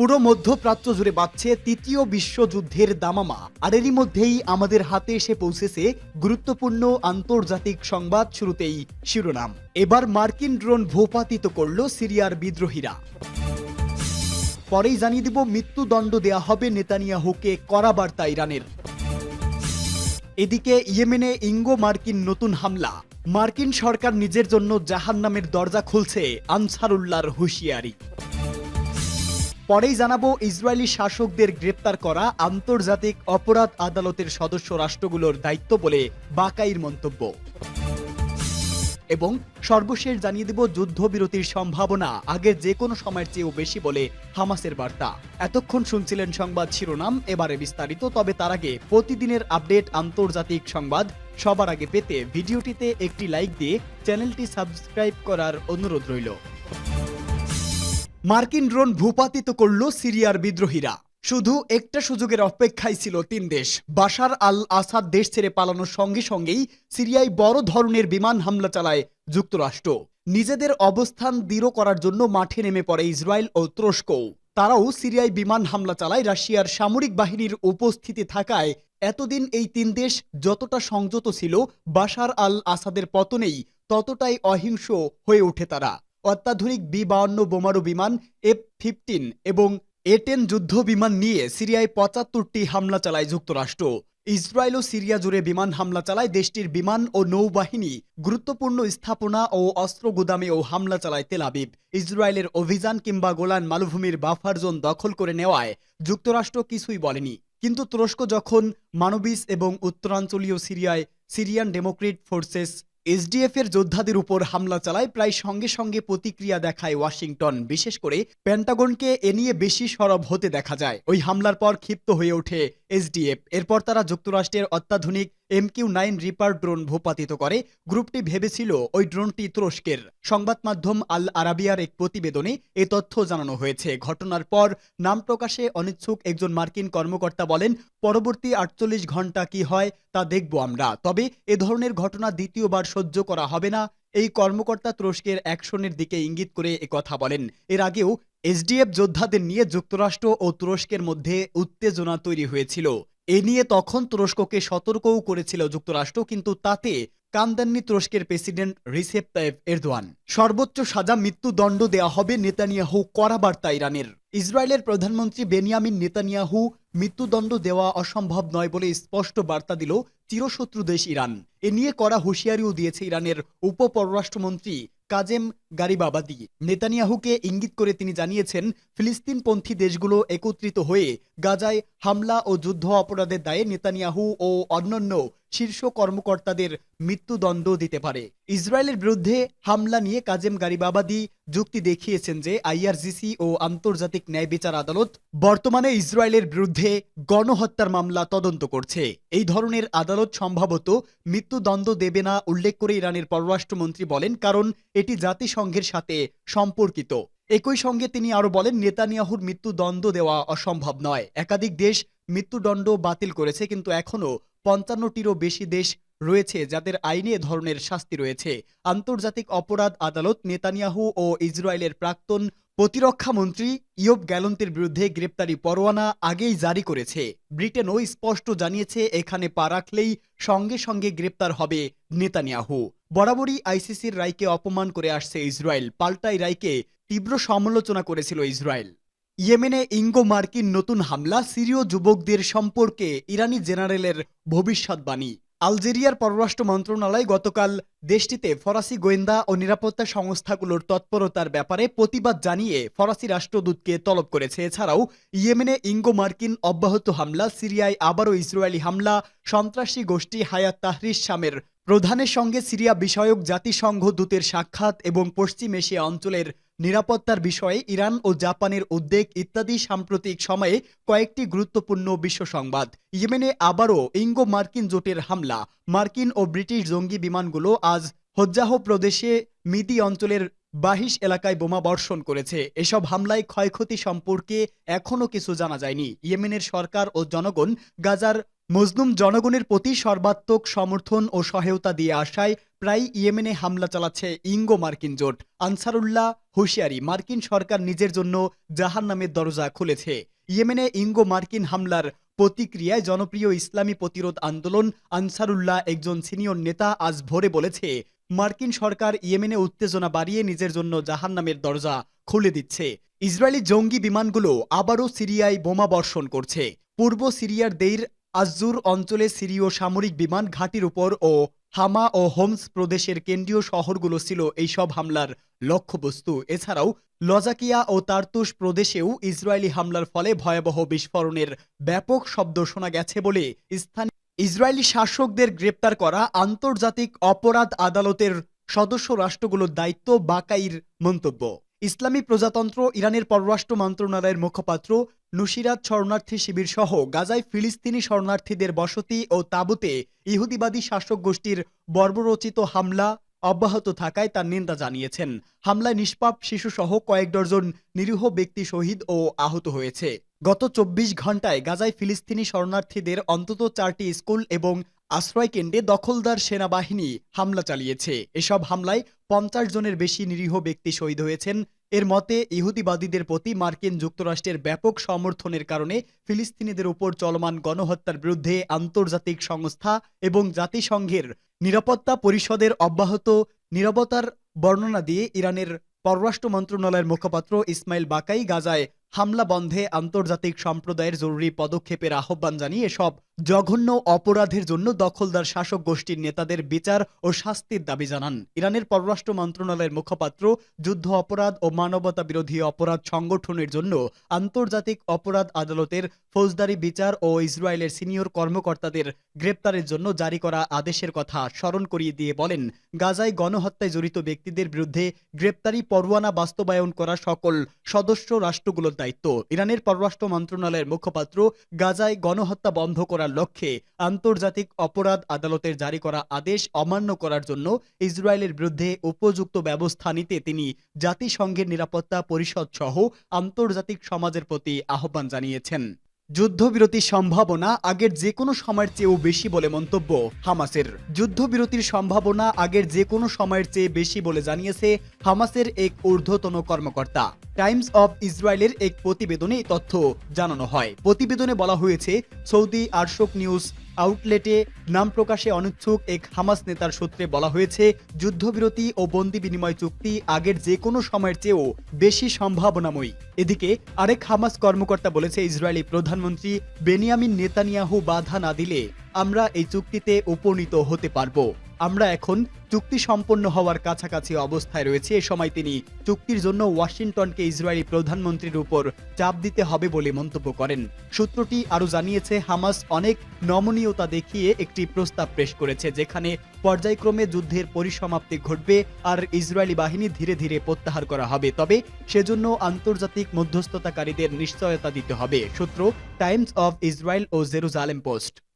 পুরো মধ্যপ্রাচ্য জুড়ে বাজছে তৃতীয় বিশ্বযুদ্ধের দামামা, আর এরই মধ্যেই আমাদের হাতে এসে পৌঁছেছে গুরুত্বপূর্ণ আন্তর্জাতিক সংবাদ। শুরুতেই শিরোনাম। এবার মার্কিন ড্রোন ভূপাতিত করল সিরিয়ার বিদ্রোহীরা। পরেই জানিয়ে দিব মৃত্যুদণ্ড দেয়া হবে নেতানিয়াহুকে, কড়া বার্তা ইরানের। এদিকে ইয়েমেনে ইঙ্গো মার্কিন নতুন হামলা, মার্কিন সরকার নিজের জন্য জাহান্নামের দরজা খুলছে, আনসারুল্লাহর হুঁশিয়ারি। পরেই জানাবো ইসরায়েলি শাসকদের গ্রেপ্তার করা আন্তর্জাতিক অপরাধ আদালতের সদস্য রাষ্ট্রগুলোর দায়িত্ব বলে বাকাইর মন্তব্য। এবং সর্বশেষ জানিয়ে দেব যুদ্ধবিরতির সম্ভাবনা আগের যে কোনো সময়ের চেয়েও বেশি বলে হামাসের বার্তা। এতক্ষণ শুনছিলেন সংবাদ শিরোনাম, এবারে বিস্তারিত। তবে তার আগে প্রতিদিনের আপডেট আন্তর্জাতিক সংবাদ সবার আগে পেতে ভিডিওটিতে একটি লাইক দিয়ে চ্যানেলটি সাবস্ক্রাইব করার অনুরোধ রইল। মার্কিন ড্রোন ভূপাতিত করল সিরিয়ার বিদ্রোহীরা। শুধু একটা সুযোগের অপেক্ষায় ছিল তিন দেশ। বাশার আল আসাদ দেশ ছেড়ে পালানোর সঙ্গে সঙ্গেই সিরিয়ায় বড় ধরনের বিমান হামলা চালায় যুক্তরাষ্ট্র। নিজেদের অবস্থান দৃঢ় করার জন্য মাঠে নেমে পড়ে ইসরায়েল ও তুরস্কও। তারাও সিরিয়ায় বিমান হামলা চালায়। রাশিয়ার সামরিক বাহিনীর উপস্থিতি থাকায় এতদিন এই তিন দেশ যতটা সংযত ছিল, বাশার আল আসাদের পতনেই ততটাই অহিংস হয়ে ওঠে তারা। অত্যাধুনিক বি-52 বোমারু বিমান, F-15 এবং A-10 যুদ্ধ বিমান নিয়ে সিরিয়ায় ৭৫টি হামলা চালায় যুক্তরাষ্ট্র। ইসরায়েল ও সিরিয়া জুড়ে বিমান হামলা চালায় দেশটির বিমান ও নৌবাহিনী। গুরুত্বপূর্ণ স্থাপনা ও অস্ত্র গুদামেও হামলা চালায় তেল আবিব। ইসরায়েলের অভিযান কিংবা গোলান মালভূমির বাফার জোন দখল করে নেওয়ায় যুক্তরাষ্ট্র কিছুই বলেনি। কিন্তু তুরস্ক যখন মানবিস এবং উত্তরাঞ্চলীয় সিরিয়ায় সিরিয়ান ডেমোক্রেট ফোর্সেস SDF এর যোদ্ধাদের উপর হামলা চালায়, প্রায় সঙ্গে সঙ্গে প্রতিক্রিয়া দেখায় ওয়াশিংটন। বিশেষ করে পেন্টাগনকে এ নিয়ে বেশি সরব হতে দেখা যায়। ওই হামলার পর ক্ষিপ্ত হয়ে ওঠে SDF। এরপর তারা যুক্তরাষ্ট্রের অত্যাধুনিক MQ-9 রিপার ড্রোন ভূপাতিত করে। গ্রুপটি ভেবেছিল ওই ড্রোনটি তুরস্কের। সংবাদ মাধ্যম আল আরাবিয়ার এক প্রতিবেদনে এ তথ্য জানানো হয়েছে। ঘটনার পর নাম প্রকাশে অনিচ্ছুক একজন মার্কিন কর্মকর্তা বলেন, পরবর্তী ৪৮ ঘন্টা কি হয় তা দেখব আমরা, তবে এ ধরনের ঘটনা দ্বিতীয়বার সহ্য করা হবে না। এই কর্মকর্তা তুরস্কের অ্যাকশনের দিকে ইঙ্গিত করে একথা বলেন। এর আগেও SDF যোদ্ধাদের নিয়ে যুক্তরাষ্ট্র ও তুরস্কের মধ্যে উত্তেজনা তৈরি হয়েছিল। এ নিয়ে তখন তুরস্ককে সতর্কও করেছিল যুক্তরাষ্ট্র, কিন্তু তাতে কান দেননি তুরস্কের প্রেসিডেন্ট রিসেপ তাইয়েপ এরদোয়ান। সর্বোচ্চ সাজা মৃত্যুদণ্ড দেয়া হবে নেতানিয়াহু, কড়া বার্তা ইরানের। ইসরায়েলের প্রধানমন্ত্রী বেনিয়ামিন নেতানিয়াহু মৃত্যুদণ্ড দেওয়া অসম্ভব নয় বলে স্পষ্ট বার্তা দিল চিরশত্রু দেশ ইরান। এ নিয়ে কড়া হুঁশিয়ারিও দিয়েছে ইরানের উপপররাষ্ট্রমন্ত্রী কাজেম গারিবাবাদি। নেতানিয়াহুকে ইঙ্গিত করে তিনি জানিয়েছেন, ফিলিস্তিনপন্থী দেশগুলো একত্রিত হয়ে গাজায় হামলা ও যুদ্ধ অপরাধের দায়ে নেতানিয়াহু ও অন্যান্য শীর্ষ কর্মকর্তাদের মৃত্যুদণ্ড দিতে পারে। ইসরায়েলের বিরুদ্ধে হামলা নিয়ে কাজেম গারিবাবাদি যুক্তি দেখিয়েছেন যে IRGC ও আন্তর্জাতিক ন্যায় বিচার আদালত বর্তমানে ইসরায়েলের বিরুদ্ধে গণহত্যার মামলা তদন্ত করছে। এই ধরনের আদালত সম্ভবত মৃত্যুদণ্ড দেবে না উল্লেখ করে ইরানের পররাষ্ট্রমন্ত্রী বলেন, কারণ এটি জাতিসংঘের সাথে সম্পর্কিত। একই সঙ্গে তিনি আরো বলেন, নেতানিয়াহুর মৃত্যুদণ্ড দেওয়া অসম্ভব নয়। একাধিক দেশ মৃত্যুদণ্ড বাতিল করেছে, কিন্তু এখনও ৫৫টিরও বেশি দেশ রয়েছে যাদের আইনে এ ধরনের শাস্তি রয়েছে। আন্তর্জাতিক অপরাধ আদালত নেতানিয়াহু ও ইসরায়েলের প্রাক্তন প্রতিরক্ষা মন্ত্রী ইয়োব গ্যালন্টের বিরুদ্ধে গ্রেপ্তারি পরোয়ানা আগেই জারি করেছে। ব্রিটেনও স্পষ্ট জানিয়েছে, এখানে পা রাখলেই সঙ্গে সঙ্গে গ্রেপ্তার হবে নেতানিয়াহু। বরাবরই ICCর রায়কে অপমান করে আসছে ইসরায়েল। পাল্টাই রায়কে তীব্র সমালোচনা করেছিল ইসরায়েল। ইয়েমেনে ইঙ্গো মার্কিন নতুন হামলা, সিরীয় যুবকদের সম্পর্কে ইরানি জেনারেলের ভবিষ্যৎবাণী। আলজেরিয়ার পররাষ্ট্র মন্ত্রণালয় গতকাল দেশটিতে ফরাসি গোয়েন্দা ও নিরাপত্তা সংস্থাগুলোর তৎপরতার ব্যাপারে প্রতিবাদ জানিয়ে ফরাসি রাষ্ট্রদূতকে তলব করেছে। এছাড়াও ইয়েমেনে ইঙ্গো মার্কিন অব্যাহত হামলা, সিরিয়ায় আবারও ইসরায়েলি হামলা, সন্ত্রাসী গোষ্ঠী হায়াত তাহরির শামের প্রধানের সঙ্গে সিরিয়া বিষয়ক জাতিসংঘ দূতের সাক্ষাৎ এবং পশ্চিম এশিয়া অঞ্চলের নিরাপত্তার বিষয়ে ইরান ও জাপানের উদ্বেগ ইত্যাদি সাম্প্রতিক সময়ে কয়েকটি গুরুত্বপূর্ণ বিশ্ব সংবাদ। ইয়েমেনে আবারও ইঙ্গো মার্কিন জোটের হামলা, মার্কিন ও ব্রিটিশ জঙ্গি বিমানগুলো আজ হোজ্জাহ প্রদেশে মিদি অঞ্চলের বাহিশ এলাকায় বোমা বর্ষণ করেছে। এসব হামলায় ক্ষয়ক্ষতি সম্পর্কে এখনও কিছু জানা যায়নি। ইয়েমেনের সরকার ও জনগণ গাজার মজলুম জনগণের প্রতি সর্বাত্মক সমর্থন ও সহায়তা দিয়ে আসায় প্রায় ইয়েমেনে হামলা চালাচ্ছে ইঙ্গো মার্কিন জোট। আনসারুল্লাহ হুঁশিয়ারি, মার্কিন সরকার নিজের জন্য জাহান্নামের দরজা খুলেছে। ইয়েমেনে ইঙ্গো মার্কিন হামলার প্রতিক্রিয়ায় জনপ্রিয় ইসলামী প্রতিরোধ আন্দোলন আনসারুল্লাহ একজন সিনিয়র নেতা আজ ভোরে বলেছে, মার্কিন সরকার ইয়েমেনে উত্তেজনা বাড়িয়ে নিজের জন্য জাহান্নামের দরজা খুলে দিচ্ছে। ইসরায়েলি জঙ্গি বিমানগুলো আবারও সিরিয়ায় বোমা বর্ষণ করছে। পূর্ব সিরিয়ার দেইর আজ্জুর অঞ্চলে সিরীয় সামরিক বিমান ঘাঁটির উপর ও হামা ও হোমস প্রদেশের কেন্দ্রীয় শহরগুলো ছিল এইসব হামলার লক্ষ্যবস্তু। এছাড়াও লজাকিয়া ও তার্তুস প্রদেশেও ইসরায়েলি হামলার ফলে ভয়াবহ বিস্ফোরণের ব্যাপক শব্দ শোনা গেছে বলে স্থানীয় ইসরায়েলি শাসকদের গ্রেপ্তার করা আন্তর্জাতিক অপরাধ আদালতের সদস্য রাষ্ট্রগুলোর দায়িত্ব বাকাইর মন্তব্য। ইসলামী প্রজাতন্ত্র ইরানের পররাষ্ট্র মন্ত্রণালয়ের মুখপাত্র নুসিরাত শরণার্থী শিবির সহ গাজায় ফিলিস্তিনি শরণার্থীদের বসতি ও তাঁবুতে ইহুদিবাদী শাসক গোষ্ঠীর বর্বরোচিত হামলা অব্যাহত থাকায় তার নিন্দা জানিয়েছেন। হামলায় নিষ্পাপ শিশুসহ কয়েক ডজন নিরীহ ব্যক্তি শহীদ ও আহত হয়েছে। গত ২৪ ঘণ্টায় গাজায় ফিলিস্তিনি শরণার্থীদের অন্তত ৪টি স্কুল এবং আশ্রয়কেন্দ্রে দখলদার সেনাবাহিনী হামলা চালিয়েছে। এসব হামলায় ৫০ জনের বেশি নিরীহ ব্যক্তি শহীদ হয়েছেন। এর মতে ইহুদিবাদীদের প্রতি মার্কিন যুক্তরাষ্ট্রের ব্যাপক সমর্থনের কারণে ফিলিস্তিনিদের উপর চলমান গণহত্যার বিরুদ্ধে আন্তর্জাতিক সংস্থা এবং জাতিসংঘের নিরাপত্তা পরিষদের অব্যাহত নীরবতার বর্ণনা দিয়ে ইরানের পররাষ্ট্র মন্ত্রণালয়ের মুখপাত্র ইসমাইল বাকাই গাজায় হামলা বন্ধে আন্তর্জাতিক সম্প্রদায়ের জরুরি পদক্ষেপের আহ্বান জানিয়ে এসব জঘন্য অপরাধের জন্য দখলদার শাসক গোষ্ঠীর নেতাদের বিচার ও শাস্তির দাবি জানান। ইরানের পররাষ্ট্র মন্ত্রণালয়ের মুখপাত্র যুদ্ধ অপরাধ ও মানবতা বিরোধী অপরাধ সংগঠনের জন্য আন্তর্জাতিক অপরাধ আদালতের ফৌজদারি বিচার ও ইসরায়েলের সিনিয়র কর্মকর্তাদের গ্রেপ্তারের জন্য জারি করা আদেশের কথা স্মরণ করিয়ে দিয়ে বলেন, গাজায় গণহত্যায় জড়িত ব্যক্তিদের বিরুদ্ধে গ্রেপ্তারি পরোয়ানা বাস্তবায়ন করা সকল সদস্য রাষ্ট্রগুলোর দায়িত্ব। ইরানের পররাষ্ট্র মন্ত্রণালয়ের মুখপাত্র গাজায় গণহত্যা বন্ধ করার লক্ষ্যে আন্তর্জাতিক অপরাধ আদালতের জারি করা আদেশ অমান্য করার জন্য ইসরায়েলের বিরুদ্ধে উপযুক্ত ব্যবস্থা নিতে তিনি জাতিসংঘের নিরাপত্তা পরিষদ সহ আন্তর্জাতিক সমাজের প্রতি আহ্বান জানিয়েছেন। যুদ্ধবিরতির সম্ভাবনা আগের যে কোনো সময়ের চেয়েও বেশি বলে মন্তব্য হামাসের। যুদ্ধবিরতির সম্ভাবনা আগের যে কোনো সময়ের চেয়ে বেশি বলে জানিয়েছে হামাসের এক ঊর্ধ্বতন কর্মকর্তা। টাইমস অব ইসরায়েলের এক প্রতিবেদনে তথ্য জানানো হয়। প্রতিবেদনে বলা হয়েছে, সৌদি আরশোক নিউজ আউটলেটে নাম প্রকাশে অনিচ্ছুক এক হামাস নেতার সূত্রে বলা হয়েছে, যুদ্ধবিরতি ও বন্দি বিনিময় চুক্তি আগের যে কোনো সময়ের চেয়েও বেশি সম্ভাবনাময়ী। এদিকে আরেক হামাস কর্মকর্তা বলেছে, ইসরায়েলি প্রধানমন্ত্রী বেনিয়ামিন নেতানিয়াহু বাধা না দিলে আমরা এই চুক্তিতে উপনীত হতে পারবো। আমরা এখন চুক্তি সম্পন্ন হওয়ার কাছাকাছি অবস্থায় রয়েছে। এ সময় তিনি চুক্তির জন্য ওয়াশিংটনকে ইসরায়েলি প্রধানমন্ত্রীর উপর চাপ দিতে হবে বলে মন্তব্য করেন। সূত্রটি আরও জানিয়েছে, হামাস অনেক নমনীয়তা দেখিয়ে একটি প্রস্তাব পেশ করেছে, যেখানে পর্যায়ক্রমে যুদ্ধের পরিসমাপ্তি ঘটবে আর ইসরায়েলি বাহিনী ধীরে ধীরে প্রত্যাহার করা হবে। তবে সেজন্য আন্তর্জাতিক মধ্যস্থতাকারীদের নিশ্চয়তা দিতে হবে। সূত্র টাইমস অব ইসরায়েল ও জেরুজালেম পোস্ট।